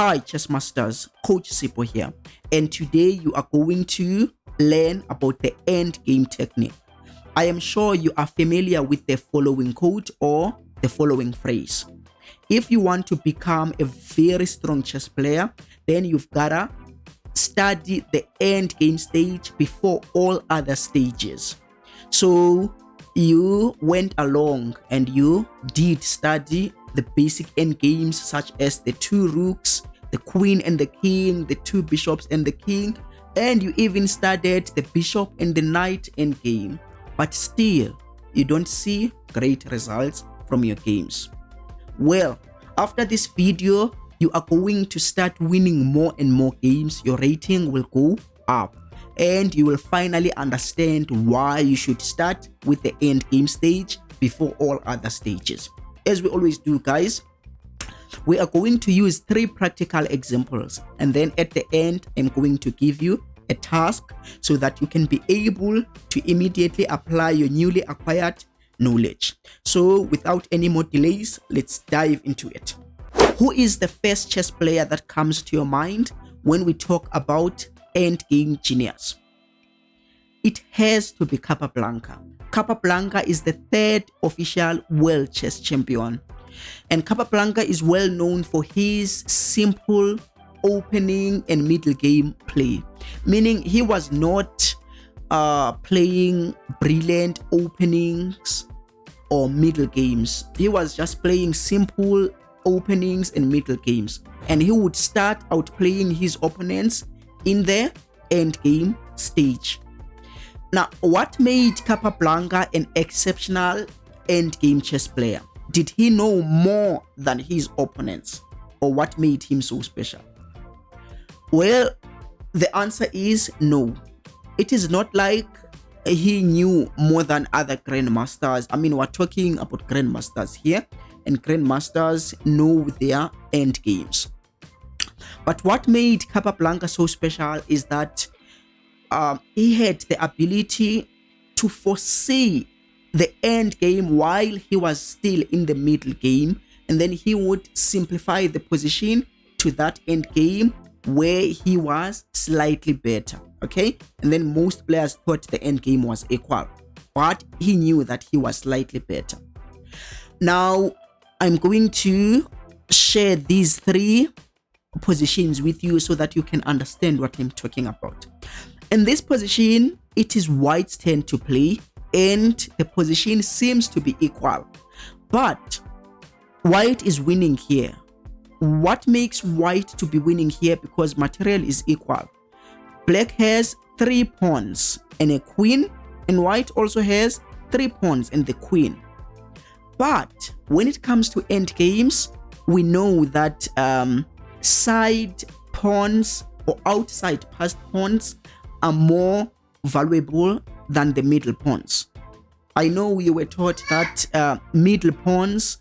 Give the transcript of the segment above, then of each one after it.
Hi chess masters, Coach Sipho here, and today you are going to learn about the endgame technique. I am sure you are familiar with the following quote or the following phrase. If you want to become a very strong chess player, then you've gotta study the endgame stage before all other stages. So you went along and you did study the basic endgames such as the two rooks, the queen and the king, the two bishops and the king, and you even studied the bishop and the knight endgame. But still, you don't see great results from your games. Well, after this video, you are going to start winning more and more games. Your rating will go up and you will finally understand why you should start with the end game stage before all other stages. As we always do, guys, we are going to use 3 practical examples, and then at the end I'm going to give you a task so that you can be able to immediately apply your newly acquired knowledge. So without any more delays, let's dive into it. Who is the first chess player that comes to your mind when we talk about endgame genius? It has to be Capablanca. Capablanca is the 3rd official world chess champion, and Capablanca is well known for his simple opening and middle game play, meaning he was not playing brilliant openings or middle games. He was just playing simple openings and middle games, and he would start out playing his opponents in the end game stage. Now, what made Capablanca an exceptional end game chess player? Did he know more than his opponents, or what made him so special? Well, the answer is no. It is not like he knew more than other grandmasters. I mean, we're talking about grandmasters here, and grandmasters know their end games. But what made Capablanca so special is that he had the ability to foresee the end game while he was still in the middle game, and then he would simplify the position to that end game where he was slightly better. Okay, and then most players thought the end game was equal, but he knew that he was slightly better. Now I'm going to share these 3 positions with you so that you can understand what I'm talking about. In this position, it is white's turn to play, and the position seems to be equal, but white is winning here. What makes white to be winning here? Because material is equal. Black has 3 pawns and a queen, and white also has 3 pawns and the queen. But when it comes to end games, we know that side pawns or outside passed pawns are more valuable than the middle pawns. I know you were taught that middle pawns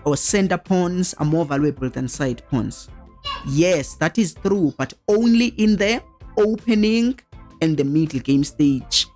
or center pawns are more valuable than side pawns. Yes, that is true, but only in the opening and the middle game stage,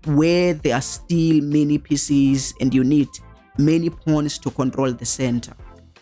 where there are still many pieces and you need many pawns to control the center.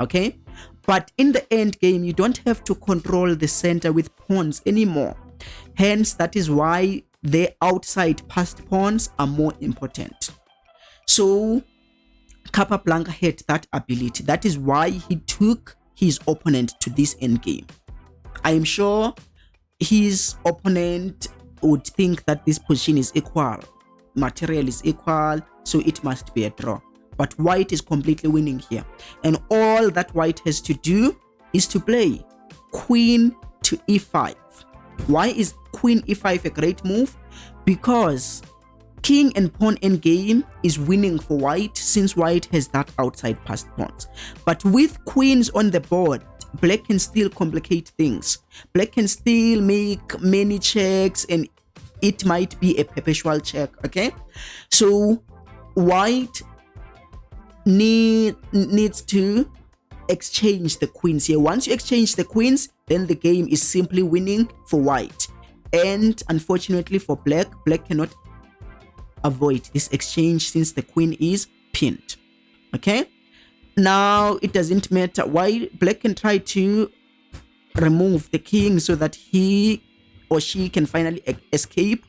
Okay, but in the end game, you don't have to control the center with pawns anymore. Hence, that is why the outside passed pawns are more important. So Capablanca had that ability. That is why he took his opponent to this endgame. I am sure his opponent would think that this position is equal. Material is equal, so it must be a draw. But white is completely winning here. And all that white has to do is to play queen to e5. Why is queen e5 a great move? Because king and pawn endgame is winning for white, since white has that outside passed pawns. But with queens on the board, black can still complicate things. Black can still make many checks, and it might be a perpetual check. Okay, so white needs to exchange the queens here. Once you exchange the queens, then the game is simply winning for white. And unfortunately for black, black cannot avoid this exchange since the queen is pinned. Okay, now it doesn't matter why black can try to remove the king so that he or she can finally escape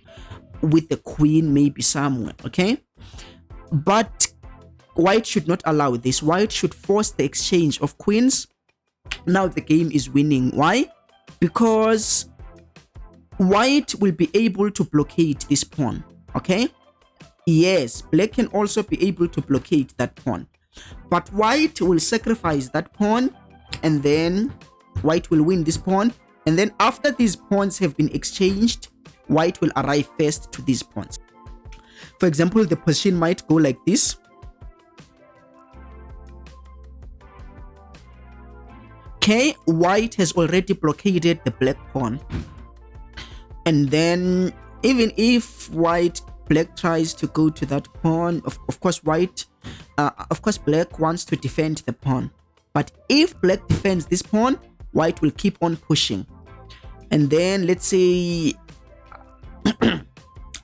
with the queen maybe somewhere, okay? But white should not allow this. White should force the exchange of queens. Now the game is winning. Why? Because white will be able to blockade this pawn, okay? Yes, black can also be able to blockade that pawn, but white will sacrifice that pawn, and then white will win this pawn. And then after these pawns have been exchanged, white will arrive first to these pawns. For example, the position might go like this. Okay, white has already blockaded the black pawn. And then even if black tries to go to that pawn, of course black wants to defend the pawn. But if black defends this pawn, white will keep on pushing. And then let's say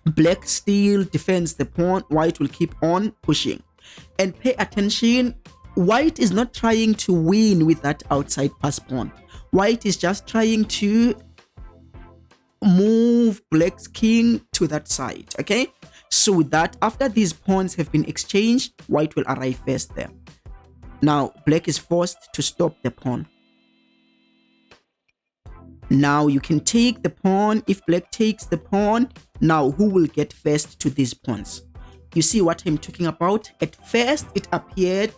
black still defends the pawn, white will keep on pushing. And pay attention, white is not trying to win with that outside pass pawn. White is just trying to move black's king to that side, okay? So that after these pawns have been exchanged, white will arrive first there. Now black is forced to stop the pawn. Now you can take the pawn. If black takes the pawn, now who will get first to these pawns? You see what I'm talking about? At first it appeared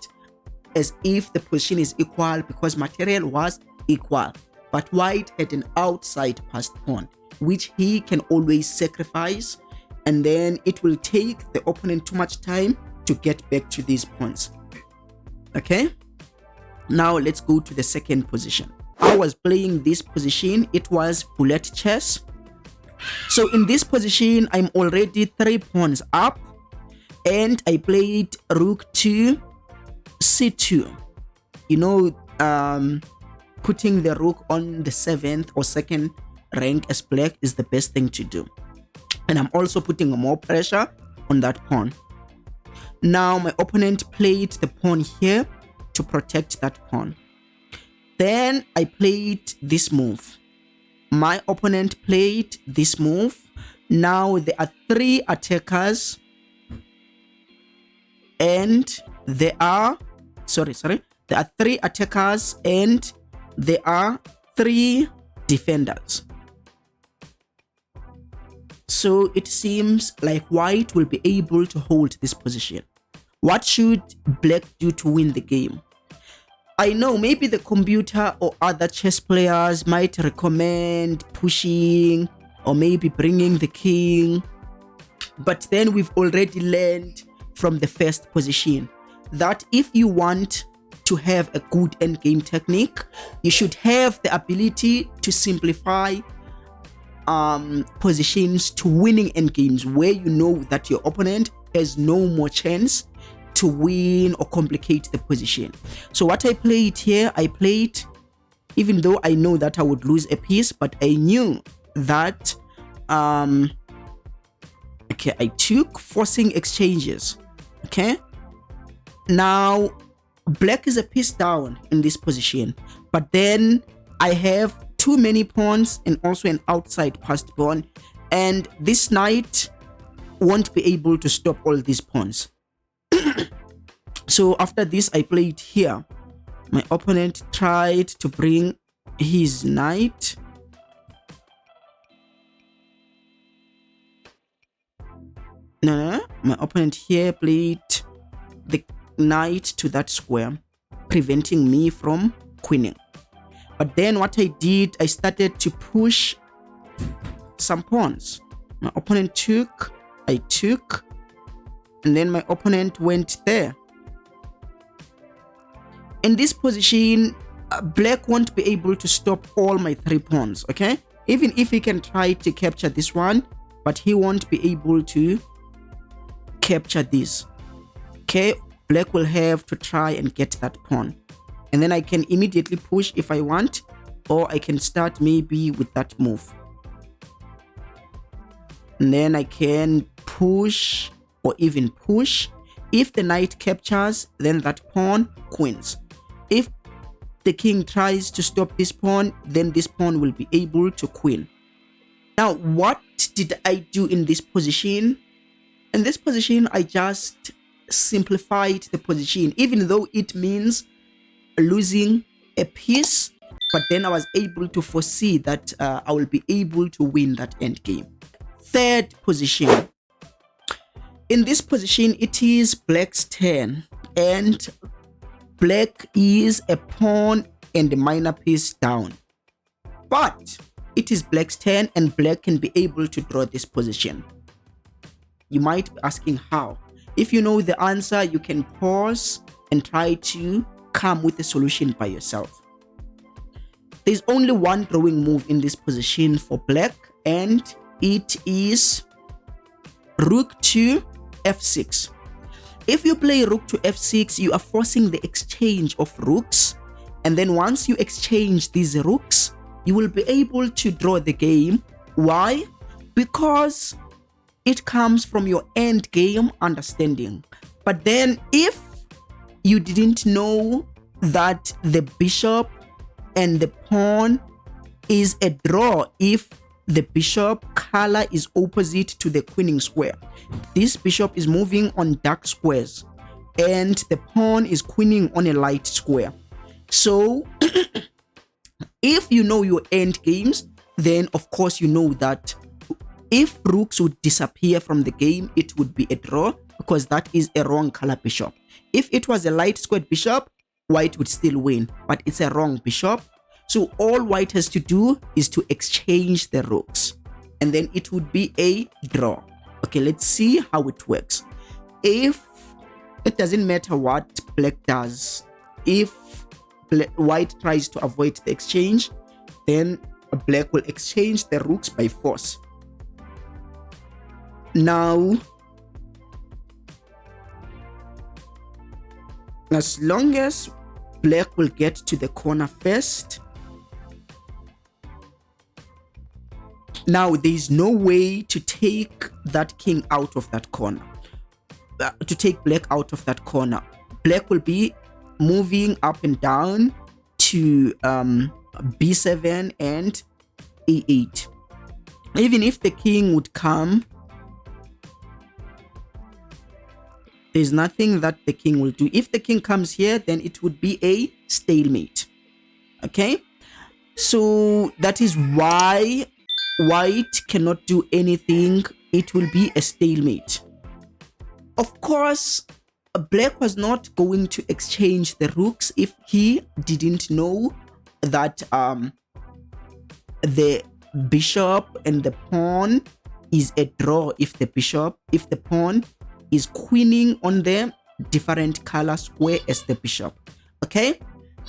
as if the position is equal because material was equal, but white had an outside passed pawn which he can always sacrifice, and then it will take the opponent too much time to get back to these pawns. Okay, now let's go to the second position. I was playing this position. It was bullet chess. So in this position, I'm already 3 pawns up, and I played rook to c2. You know, putting the rook on the 7th or 2nd rank as black is the best thing to do. And I'm also putting more pressure on that pawn. Now my opponent played the pawn here to protect that pawn. Then I played this move. My opponent played this move. Now there are 3 attackers, and there are there are 3 attackers and there are 3 defenders. So it seems like white will be able to hold this position. What should black do to win the game? I know maybe the computer or other chess players might recommend pushing or maybe bringing the king, but then we've already learned from the first position that if you want to have a good endgame technique, you should have the ability to simplify positions to winning endgames where you know that your opponent has no more chance to win or complicate the position. So what I played here, even though I know that I would lose a piece, but I knew that okay, I took forcing exchanges. Okay, now black is a piece down in this position, but then I have too many pawns and also an outside passed pawn, and this knight won't be able to stop all these pawns. So after this, I played here. My opponent tried to bring his knight. No. My opponent here played the knight to that square, preventing me from queening. But then what I did, I started to push some pawns. My opponent took, I took, and then my opponent went there. In this position, black won't be able to stop all my 3 pawns, okay? Even if he can try to capture this one, but he won't be able to capture this. Okay, black will have to try and get that pawn. And then I can immediately push if I want, or I can start maybe with that move. And then I can push or even push. If the knight captures, then that pawn queens. If the king tries to stop this pawn, then this pawn will be able to queen. Now, what did I do in this position? In this position, I just simplified the position, even though it means losing a piece, but then I was able to foresee that I will be able to win that endgame. Third position. In this position, it is black's turn, and black is a pawn and a minor piece down. But it is black's turn, and black can be able to draw this position. You might be asking how. If you know the answer, you can pause and try to come with a solution by yourself. There's only one drawing move in this position for black, and it is rook to f6. If you play rook to f6, you are forcing the exchange of rooks, and then once you exchange these rooks, you will be able to draw the game. Why? Because it comes from your end game understanding. But then if you didn't know that the bishop and the pawn is a draw, if the bishop color is opposite to the queening square, this bishop is moving on dark squares and the pawn is queening on a light square. So if you know your end games, then of course you know that if rooks would disappear from the game, it would be a draw, because that is a wrong color bishop. If it was a light squared bishop, white would still win, but it's a wrong bishop. So all white has to do is to exchange the rooks, and then it would be a draw. Okay, let's see how it works. If it doesn't matter what black does, if white tries to avoid the exchange, then black will exchange the rooks by force. Now, as long as black will get to the corner first, now there is no way to take that king out of that corner. To take black out of that corner, black will be moving up and down to b7 and a8. Even if the king would come, there's nothing that the king will do. If the king comes here, then it would be a stalemate. Okay, so that is why white cannot do anything. It will be a stalemate. Of course, black was not going to exchange the rooks if he didn't know that the bishop and the pawn is a draw. If the pawn is queening on the different color square as the bishop. Okay,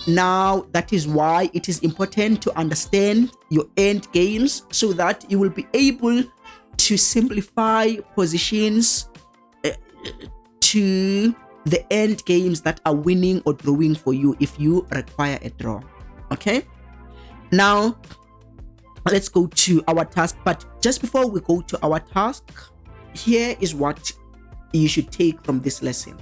now that is why it is important to understand your end games, so that you will be able to simplify positions to the end games that are winning or drawing for you if you require a draw. Okay, now let's go to our task. But just before we go to our task, here is what you should take from this lesson.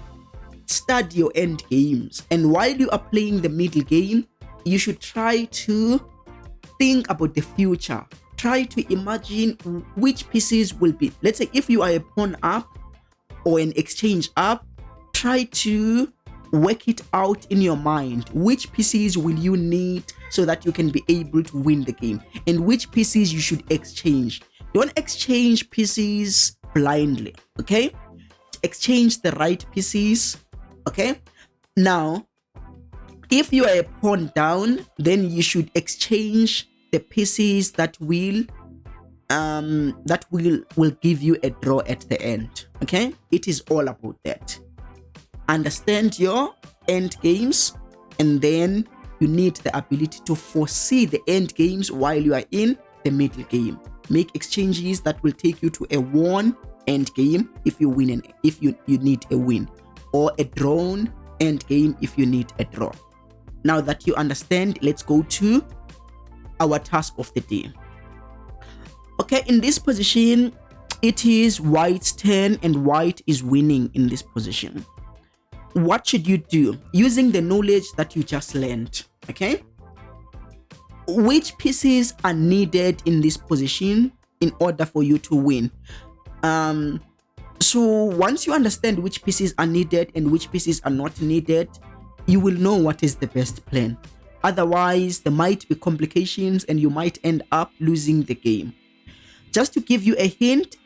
Study your end games, and while you are playing the middle game, you should try to think about the future. Try to imagine which pieces will be, let's say if you are a pawn up or an exchange up, try to work it out in your mind. Which pieces will you need so that you can be able to win the game, and which pieces you should exchange. Don't exchange pieces blindly. Okay, exchange the right pieces. Okay, now if you are a pawn down, then you should exchange the pieces that will give you a draw at the end. Okay, it is all about that. Understand your end games, and then you need the ability to foresee the end games while you are in the middle game. Make exchanges that will take you to a won end game if you win, and if you need a win, or a drawn end game if you need a draw. Now that you understand, let's go to our task of the day. Okay, in this position, it is white's turn, and white is winning in this position. what should you do using the knowledge that you just learned? Okay, which pieces are needed in this position in order for you to win? So once you understand which pieces are needed and which pieces are not needed, you will know what is the best plan. Otherwise, there might be complications and you might end up losing the game. Just to give you a hint,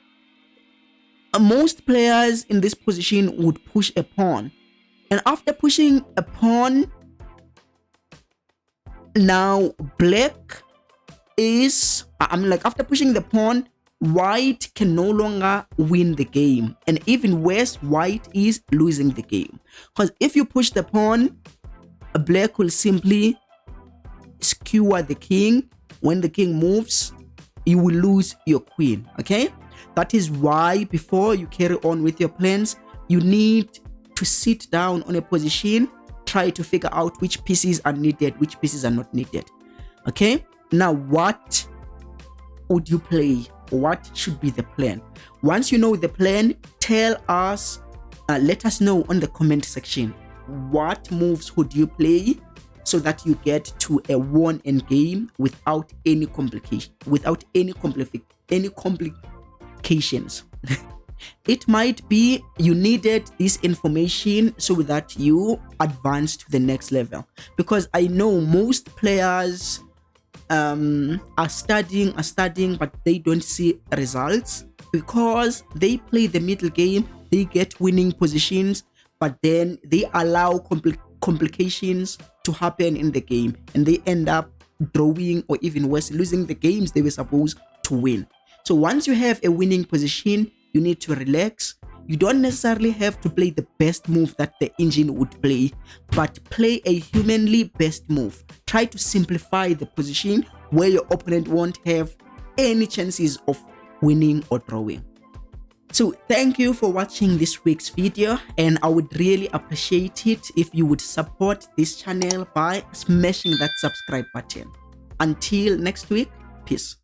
most players in this position would push a pawn. And after pushing a pawn, now black is, after pushing the pawn, white can no longer win the game. And even worse, white is losing the game. Because if you push the pawn, black will simply skewer the king. When the king moves, you will lose your queen. Okay, that is why before you carry on with your plans, you need to sit down on a position, try to figure out which pieces are needed, which pieces are not needed. Okay, now what would you play? What should be the plan? Once you know the plan, tell us, let us know on the comment section. What moves would you play so that you get to a won endgame without any complication, without any complications? It might be you needed this information so that you advance to the next level, because I know most players are studying, but they don't see results because they play the middle game, they get winning positions, but then they allow complications to happen in the game and they end up drawing, or even worse, losing the games they were supposed to win. So once you have a winning position, you need to relax. You don't necessarily have to play the best move that the engine would play, but play a humanly best move. Try to simplify the position where your opponent won't have any chances of winning or drawing. So thank you for watching this week's video, and I would really appreciate it if you would support this channel by smashing that subscribe button. Until next week, peace.